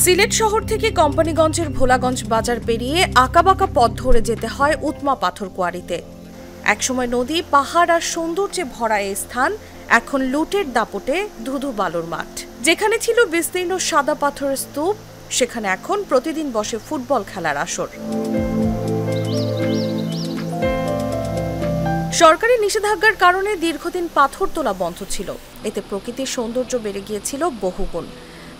সিলেট শহর থেকে কোম্পানিগঞ্জের ভোলাগঞ্জ বাজার পেরিয়ে আঁকাবাঁকা পথ ধরে যেতে হয় উৎমা পাথর কোয়ারিতে। একসময় নদী, পাহাড় আর সৌন্দর্যে ভরা এই স্থান এখন লুটের দাপটে ধুধু বালুর মাঠ। যেখানে ছিল বিস্তীর্ণ সাদা পাথরের স্তূপ, সেখানে এখন প্রতিদিন বসে ফুটবল খেলার আসর। সরকারি নিষেধাজ্ঞার কারণে দীর্ঘদিন পাথর তোলা বন্ধ ছিল। এতে প্রকৃতির সৌন্দর্য বেড়ে গিয়েছিল বহুগুণ।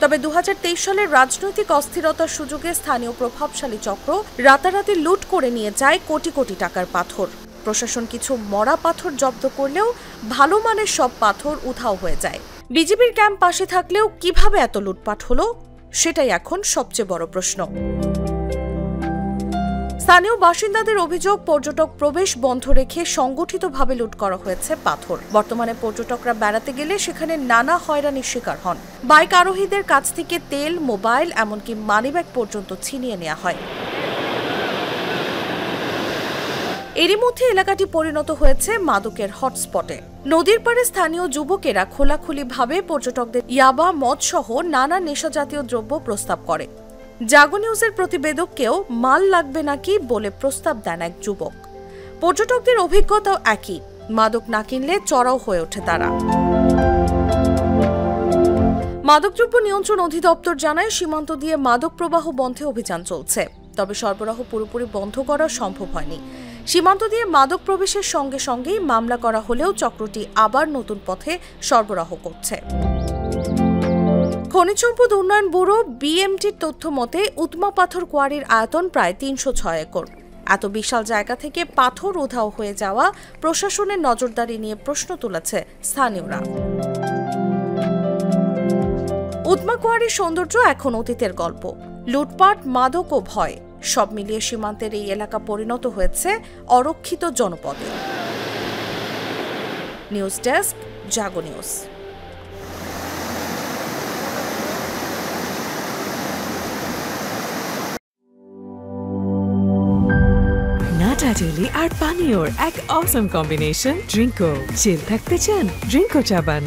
তবে ২০২৩ সালের রাজনৈতিক অস্থিরতার সুযোগে স্থানীয় প্রভাবশালী চক্র রাতারাতি লুট করে নিয়ে যায় কোটি কোটি টাকার পাথর। প্রশাসন কিছু মরা পাথর জব্দ করলেও ভালো মানের সব পাথর উধাও হয়ে যায়। বিজিবির ক্যাম্প পাশে থাকলেও কিভাবে এত লুটপাট হলো, সেটাই এখন সবচেয়ে বড় প্রশ্ন। স্থানীয় বাসিন্দাদের অভিযোগ, পর্যটক প্রবেশ বন্ধ রেখে সংগঠিতভাবে লুট করা হয়েছে পাথর। বর্তমানে পর্যটকরা বেড়াতে গেলে সেখানে নানা হয়রানির শিকার হন। বাইক আরোহীদের কাছ থেকে তেল, মোবাইল, এমনকি মানিব্যাগ পর্যন্ত ছিনিয়ে নেওয়া হয়। এরই মধ্যে এলাকাটি পরিণত হয়েছে মাদকের হটস্পটে। নদীর পাড়ে স্থানীয় যুবকেরা খোলাখুলিভাবে পর্যটকদের ইয়াবা, মদ সহ নানা নেশাজাতীয় দ্রব্য প্রস্তাব করে। জাগো নিউজের প্রতিবেদককেও মাল লাগবে নাকি বলে প্রস্তাব দেন এক যুবক। পর্যটকদের অভিজ্ঞতাও একই, মাদক না কিনলে চড়াও হয়ে ওঠে তারা। মাদকদ্রব্য নিয়ন্ত্রণ অধিদপ্তর জানায়, সীমান্ত দিয়ে মাদক প্রবাহ বন্ধে অভিযান চলছে। তবে সরবরাহ পুরোপুরি বন্ধ করা সম্ভব হয়নি। সীমান্ত দিয়ে মাদক প্রবেশের সঙ্গে সঙ্গেই মামলা করা হলেও চক্রটি আবার নতুন পথে সরবরাহ করছে। খনিজ সম্পদ উন্নয়ন ব্যুরো বিএমটির তথ্য মতে উৎমা পাথর কোয়ারির আয়তন প্রায় ৩০৬ একর। এত বিশাল জায়গা থেকে পাথর উধাও হয়ে যাওয়া প্রশাসনের নজরদারি নিয়ে প্রশ্ন তুলেছে স্থানীয়রা। উৎমা কোয়ারির সৌন্দর্য এখন অতীতের গল্প। লুটপাট, মাদক ও ভয় সব মিলিয়ে সীমান্তের এই এলাকা পরিণত হয়েছে অরক্ষিত জনপদে। নিউজ ডেস্ক, জাগো নিউজ। নাটাজেলি আর পানীয়র এক অসম কম্বিনেশন ড্রিঙ্কো। চিল থাকতে চান? ড্রিঙ্কো চাবান।